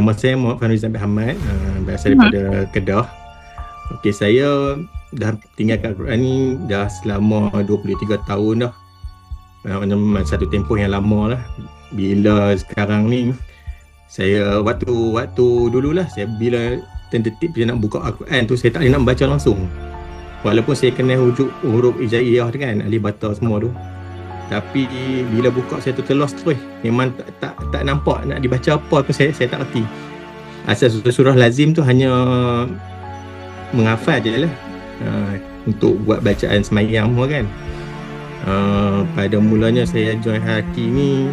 Nama saya Muhammad Fanrizan bin Hamad, berasal Mhm. daripada Kedah. Okey, saya dah tinggalkan Al-Quran ni dah selama 23 tahun dah. Macam satu tempoh yang lama lah. Bila sekarang ni saya waktu dululah saya bila tentatif bila nak buka Al-Quran tu saya tak boleh nak baca langsung. Walaupun saya kenal huruf hijaiyah tu kan, alif bata semua tu. Tapi bila buka saya tu terlos terus. Memang tak nampak nak dibaca apa pun saya tak reti. Asal surah lazim tu hanya menghafal je lah. Untuk buat bacaan semayang semua kan. Pada mulanya saya join Haki ni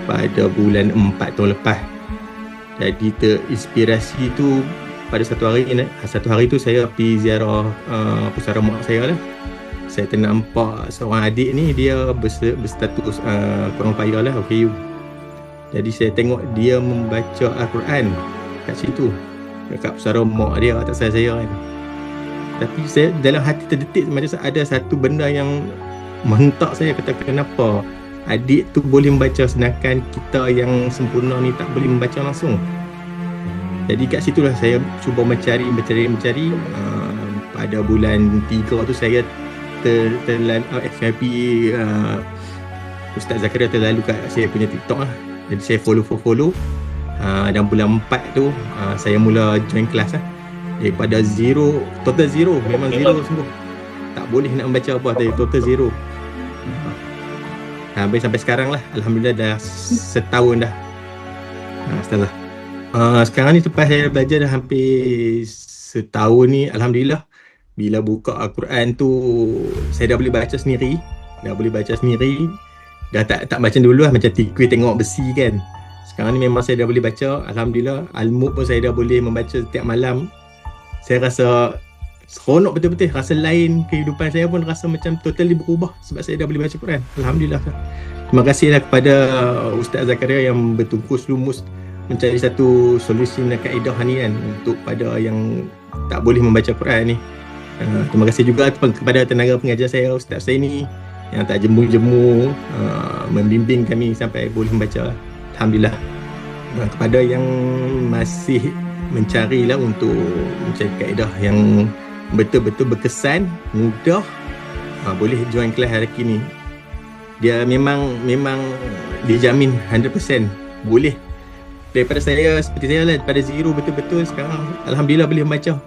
pada bulan 4 tahun lepas. Jadi terinspirasi tu pada satu hari tu saya pergi ziarah pusara mak saya lah. Saya ternampak seorang adik ni dia berstatus kurang payah lah, OKU. Jadi saya tengok dia membaca Al-Quran kat situ, dekat pusara mak dia, tak saya kan. Tapi saya dalam hati terdetik macam ada satu benda yang menghentak saya, kata kenapa adik tu boleh membaca sedangkan kita yang sempurna ni tak boleh membaca langsung. Jadi kat situlah saya cuba mencari. Pada bulan 3 tu saya FYP Ustaz Zakaria terlalu kat saya punya TikTok lah. Jadi saya follow. Dan bulan 4 tu saya mula join kelas lah. Daripada total zero, memang zero sungguh. Tak boleh nak membaca apa tadi, total zero. Sampai sekarang lah, alhamdulillah dah setahun dah. Ustazah. Sekarang ni lepas saya belajar dah hampir setahun ni, alhamdulillah. Bila buka Al-Quran tu saya dah boleh baca sendiri. Dah tak macam dulu lah, macam tikui tengok besi kan. Sekarang ni memang saya dah boleh baca, alhamdulillah. Al-Mulk pun saya dah boleh membaca setiap malam. Saya rasa seronok betul-betul, rasa lain. Kehidupan saya pun rasa macam totally berubah sebab saya dah boleh baca Quran, alhamdulillah. Terima kasihlah kepada Ustaz Zakaria yang bertungkus lumus mencari satu solusi dan kaedah ni kan, untuk pada yang tak boleh membaca Quran ni. Terima kasih juga kepada tenaga pengajar saya, Ustaz saya ni, yang tak jemu-jemu membimbing kami sampai boleh membaca, alhamdulillah. Kepada yang masih mencarilah untuk mencari kaedah yang betul-betul berkesan, mudah, boleh join kelas hari ni. Dia memang dijamin 100% boleh. Daripada saya seperti saya lah, daripada zero betul-betul, sekarang alhamdulillah boleh membaca.